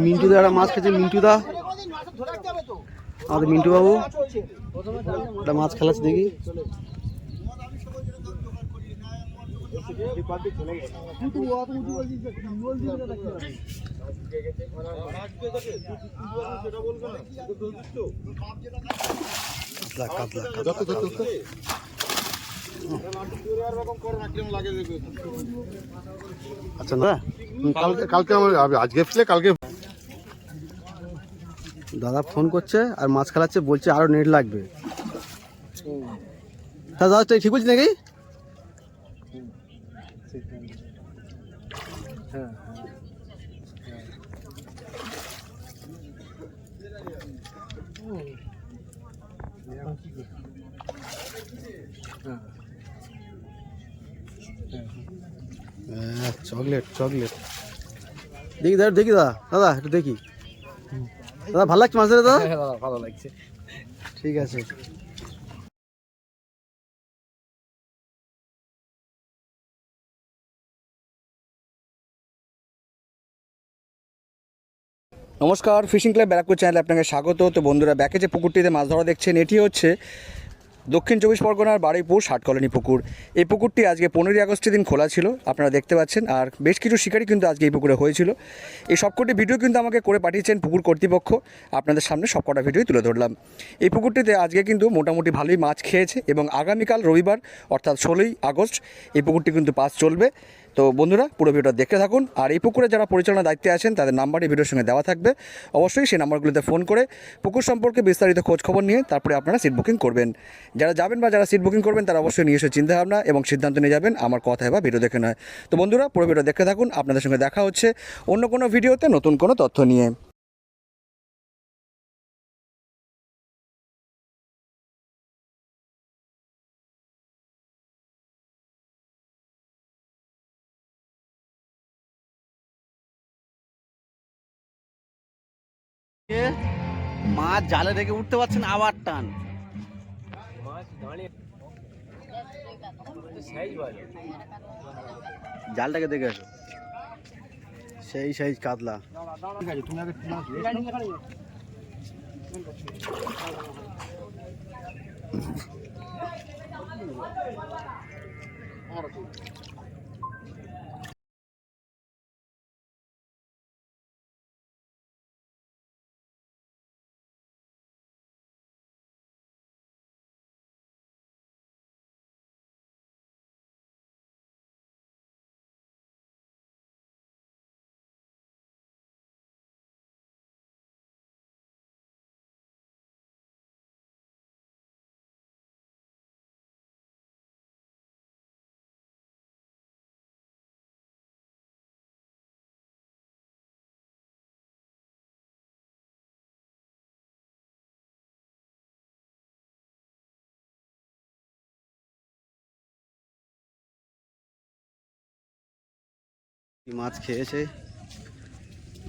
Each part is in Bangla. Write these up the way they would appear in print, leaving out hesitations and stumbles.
মিন্টু দা একটা মাছ খেয়েছে। মিন্টু দা, আমাদের মিন্টু বাবু একটা মাছ খেলাচ্ছে দেখি। আচ্ছা না, কালকে আমার আজকে ফেলে কালকে দাদা ফোন করছে আর মাছ খেলাচ্ছে, বলছে আরো নেট লাগবে। তা দাদা ঠিক বলছি নাকি? হ্যাঁ চকলেট চকলেট দেখি দাদা, দেখি দাদা, দাদা একটু দেখি দাদা। ভালো লাগছে মাছ দাদা? ভালো লাগছে, ঠিক আছে। নমস্কার, ফিশিং ক্লাব ব্যারাকপুর চ্যানেলে আপনাকে স্বাগত। তো বন্ধুরা, ব্যাকে যে পুকুরটিতে মাছ ধরা দেখছেন, এটি হচ্ছে দক্ষিণ চব্বিশ পরগনার বারুইপুর ষাটকলোনি পুকুর। এই পুকুরটি আজকে 15ই আগস্টের দিন খোলা ছিল, আপনারা দেখতে পাচ্ছেন। আর বেশ কিছু শিকারি কিন্তু আজকে এই পুকুরে হয়েছিল। এই সবকটি ভিডিও কিন্তু আমাকে করে পাঠিয়েছেন পুকুর কর্তৃপক্ষ, আপনাদের সামনে সবকটা ভিডিওই তুলে ধরলাম। এই পুকুরটিতে আজকে কিন্তু মোটামুটি ভালোই মাছ খেয়েছে এবং আগামীকাল রবিবার অর্থাৎ 16ই আগস্ট এই পুকুরটি কিন্তু পাস চলবে। তো বন্ধুরা, পুরো ভিডিওটা দেখতে থাকুন। আর এই পুকুরে যারা পরিচালনার দায়িত্বে আছেন তাদের নাম্বারটি ভিডিওর সঙ্গে দেওয়া থাকবে, অবশ্যই সেই নাম্বারগুলোতে ফোন করে পুকুর সম্পর্কে বিস্তারিত খোঁজ খবর নিয়ে তারপরে আপনারা সিট বুকিং করবেন। যারা যাবেন বা যারা সিট বুকিং করবেন তারা অবশ্যই নিজস্ব চিন্তাভাবনা এবং সিদ্ধান্ত নিয়ে যাবেন, আমার কথায় বা ভিডিও দেখে নয়। তো বন্ধুরা, পুরো ভিডিও দেখতে থাকুন। আপনাদের সঙ্গে দেখা হচ্ছে অন্য কোনো ভিডিওতে নতুন কোনো তথ্য নিয়ে। মাছ জালে রেখে উঠতে পারছেন, আবার টান। জালটাকে দেখে আসো, সেই সাইজ কাতলা। কি মাছ খেয়েছে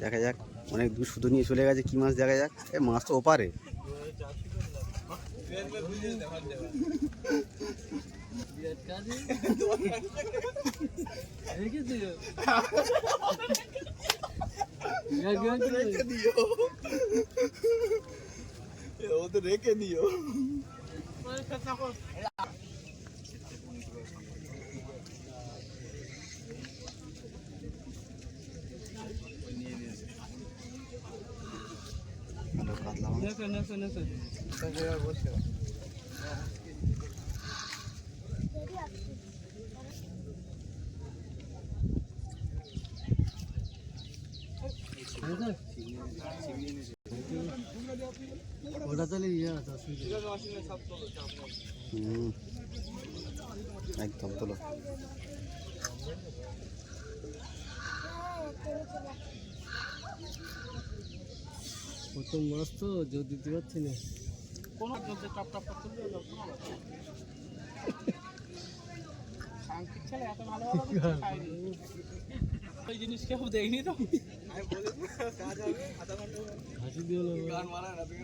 দেখা যাক, অনেক দূর শুধু নিয়ে চলে গেছে। কি মাছ দেখা যাক। এ মাছ তো ওপারে। রেখে দিও। ওটা তাহলে একদম তোলো। প্রথম মাছ তো জোর দিতে পারছি না, কোনো টপ টপ এত ভালো ওই জিনিস কেউ দেখিনি তো। হাসি দিও না, গান মারা না তুমি।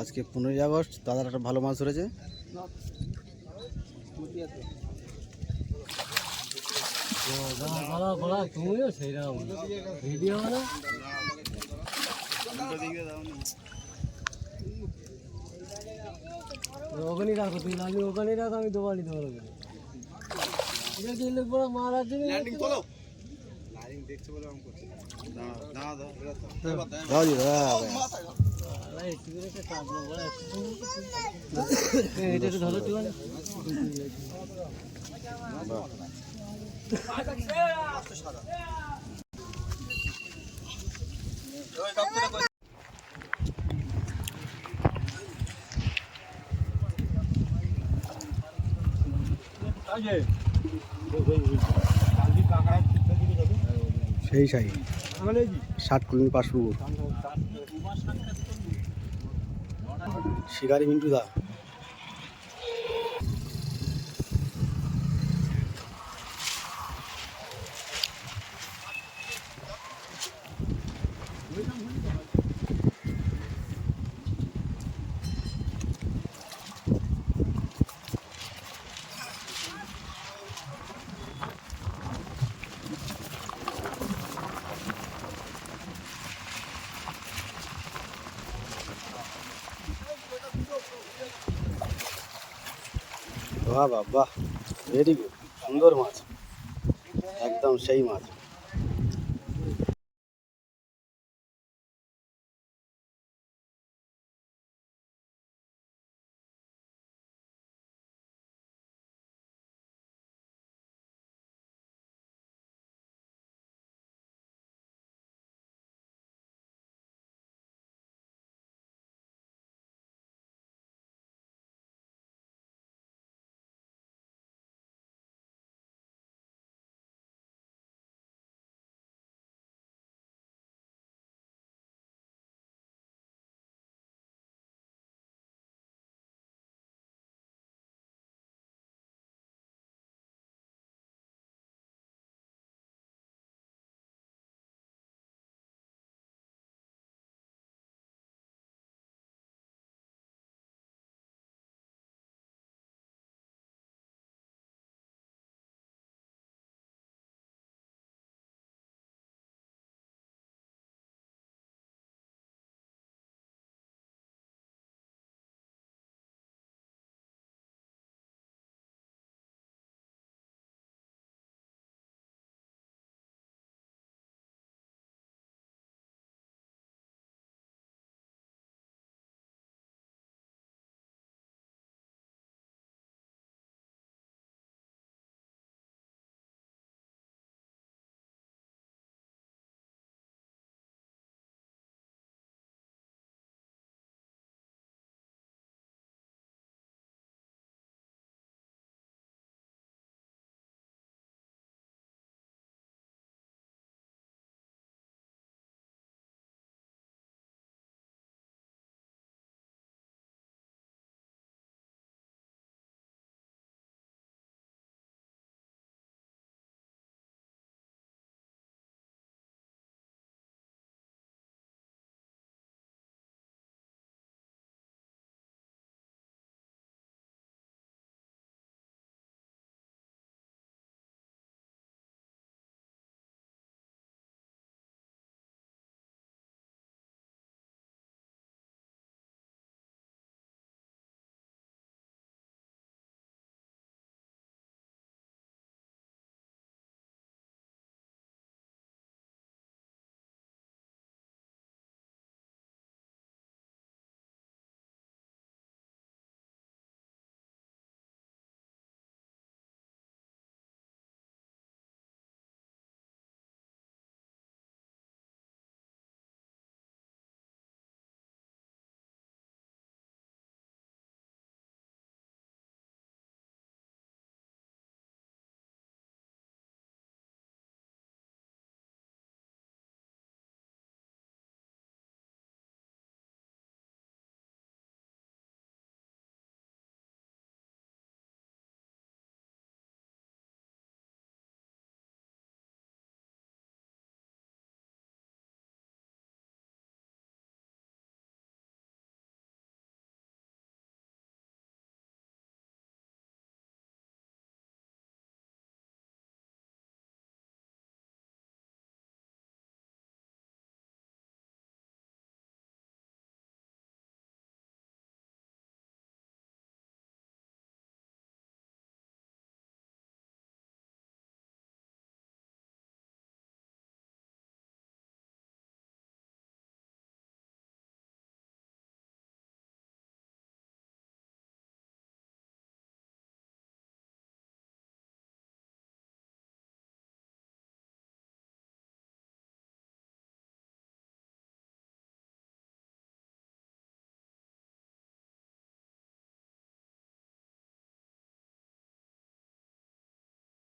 আজকে 15ই আগস্ট, দাদার একটা ভালো মাছ ধরেছে। তুমিও সেইরকম ভিডিও না ওখানেই রাখো, তুমি লালি ওখানেই রাখো, আমি দোকানে দেবো। এটা কি লোক বড় মারার জন্য দাও দি দাদা, এটা একটু ধরো একটু। সেই সাই 60 কুড়ি 5 পুকুর শিকারি মিন্টু দা। বাহ বাহ বাহ, ভেরি গুড, সুন্দর মাছ, একদম সেই মাছ।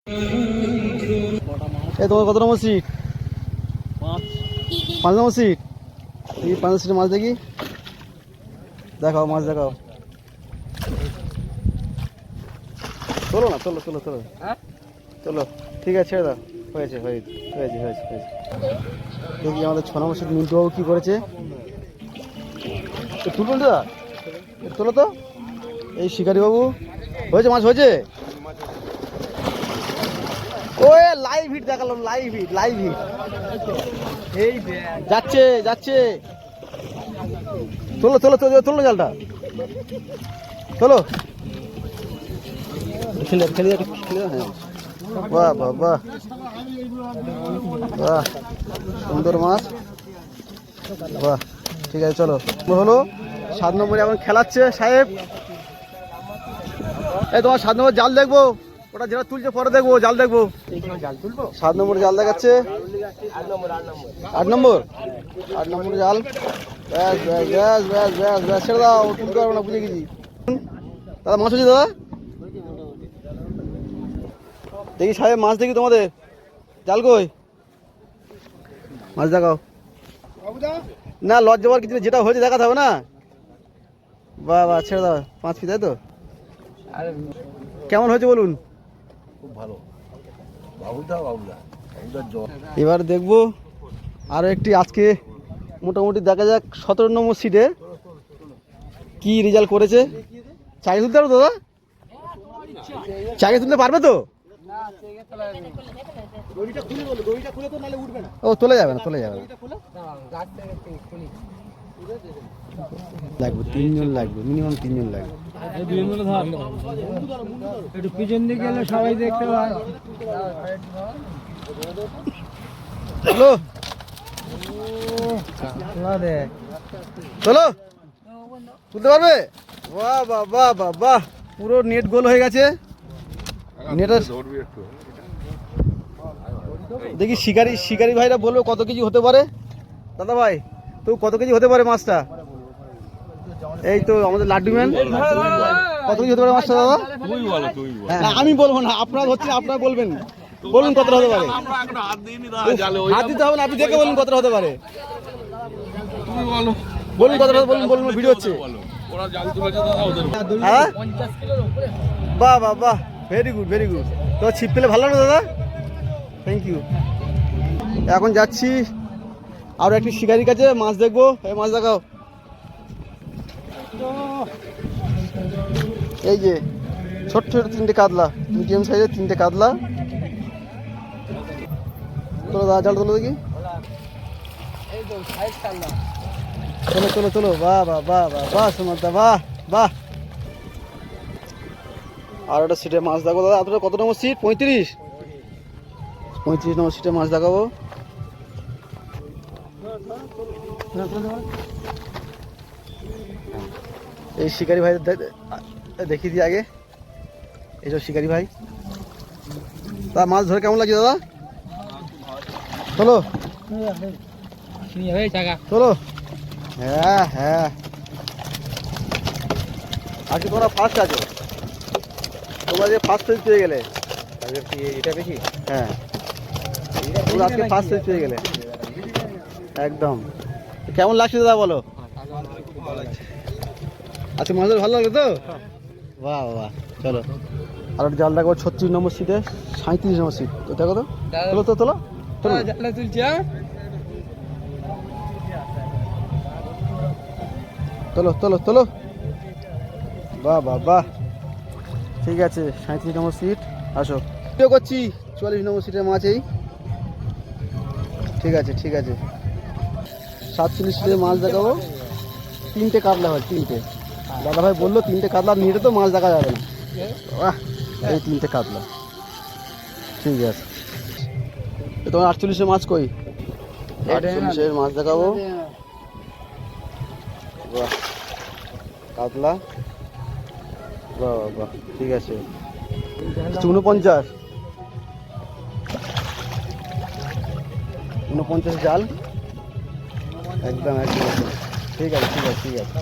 এই তোমার কত নম্বর সিট? 5 নম্বর সিট। এই 5 নম্বর সিটে মাছ দেখি, দেখাও মাছ দেখাও। চলো না, চলো চলো চলো চলো, ঠিক আছে ছেড়ে দাও, হয়েছে হয়েছে হয়েছে হয়েছে হয়েছে। দেখি আমাদের 6 নম্বর সিট মিন্টুবাবু কী করেছে। তুলবেন দাদা, তোলো তো। এই শিকারি বাবু, হয়েছে মাছ হয়েছে। ও লাইভ হিট দেখালাম, লাইভ হিট লাইভ হিট। এই যাচ্ছে যাচ্ছে, তোলো তোলো তোলো তোলো জালটা, তোলো। খেলে খেলে খেলে, হ্যাঁ। বাহ বাহ বাহ বাহ, সুন্দর মাছ, বাহ। ঠিক আছে চলো, হলো 7 নম্বরে এখন খেলাচ্ছে সাহেব। এই তোমার 7 নম্বর জাল দেখবো, ওটা যেটা তুলছে পরে দেখবো, জাল দেখবো। 7 নম্বর জাল দেখাচ্ছে, 8 নম্বর জাল। ব্যাস ব্যাস ব্যাস ব্যাস ব্যাস ব্যাস, ছেড়ে দাও, তুলতে পারবো না, বুঝে গেছি। দাদা মাছ হচ্ছে দাদা, দেখি সাহেব মাছ দেখি তোমাদের। জাল কই, মাছ দেখাও না, লজ যাওয়ার কিছু যেটা হয়েছে দেখাতে হবে না। বাহ বাহ, ছেড়ে দাও, 5 ফিট, তাই তো। কেমন হয়েছে বলুন? খুব ভালো, বাবুদা বাবুদা বাবুদার জল। এবার দেখবো আরও একটি, আজকে মোটামুটি দেখা যাক 17 নম্বর সিটে কি রেজাল্ট করেছে। চাই তুলতে পারবো দাদা, চাইকে তুলতে পারবে তো? ও তোলা যাবে না, তোলা যাবে না, লাগবে 3 জন লাগবে, মিনিমাম 3 জন লাগবে। একটু পিছন দিকে গেলে সবাই দেখতে পায়। চলো চলো, তুলতে পারবে? বাহ বাহ বাহ বাহ বাহ, পুরো নেট গোল হয়ে গেছে। নেটের দেখি শিকারি শিকারি ভাইরা বলবে কত কেজি হতে পারে। দাদা ভাই, তো কত কেজি হতে পারে মাছটা? এই তো আমাদের লাড্ডু ম্যান, কত কেজি হতে পারে মাছটা দাদা? হ্যাঁ, আমি বলবো না, আপনারা হচ্ছে আপনারা বলবেন, বলুন কতটা হতে পারে। হাত দিতে হবে না, আপনি দেখে বলুন কতটা হতে পারে, বলুন কতটা, বলুন বলুন, ভিডিও হচ্ছে। হ্যাঁ, বাহ বাহ বাহ, ভেরি গুড ভেরি গুড। তো ছিপ পেলে ভালো না দাদা, থ্যাংক ইউ। এখন যাচ্ছি আরও একটি শিকারির কাছে, মাছ দেখবো। এই মাছ দেখাও, এই যে ছোট্ট ছোট 3টে কাতলা, মিডিয়াম সাইজের 3টে কাতলা। চলো দাদা, জাল তোলো দেখি, চলো চলো চলো, বাহ বাহ বাহ বাহ বাহ, সোনাদা বাহ বাহ। আর একটা সিটে মাছ দেখাবো দাদা। আপনার কত নম্বর সিট? 35 নম্বর সিটে মাছ দেখাবো। এই শিকারি ভাই দেখিয়ে দিই আগে, এইসব শিকারি ভাই। তা মাছ ধরে কেমন লাগছে দাদা? চলো চলো, হ্যাঁ হ্যাঁ, আজকে তোমরা ফার্স্ট আছো, তোমরা যে ফার্স্ট প্রাইজ পেয়ে গেলে। এটা বেশি, হ্যাঁ, তোমরা আজকে ফার্স্ট প্রাইজ পেয়ে গেলে একদম। কেমন লাগছে দাদা বলো? আচ্ছা, মাছ ধরে ভালো লাগলো তো? বাহ বাহ, চলো আর একটা জাল দেখো 36 নম্বর সিটে, 37 নম্বর সিট। তো দেখো তো, তোলো তো, তোলো তোলো, তুলছি। তোলো তোলো তোলো, বাহ বাহ বাহ, ঠিক আছে। 37 নম্বর সিট, আসো ভিডিও করছি। 44 নম্বর সিটের মাছ এই, ঠিক আছে ঠিক আছে। 47 সিটের মাছ দেখাবো। 3টে কাতলা হয়, 3টে। দাদা ভাই বললো 3টে কাতলা নিয়ে তো মাছ দেখা যাবে না। বাহ, এই 3টে কাতলা, ঠিক আছে। তোমার 48-এর মাছ কই? 48-এর মাছ দেখাবো। বাহ, কাতলা, বাহ বাহ, ঠিক আছে। 49 জাল, একদম একদম, ঠিক আছে ঠিক আছে ঠিক আছে।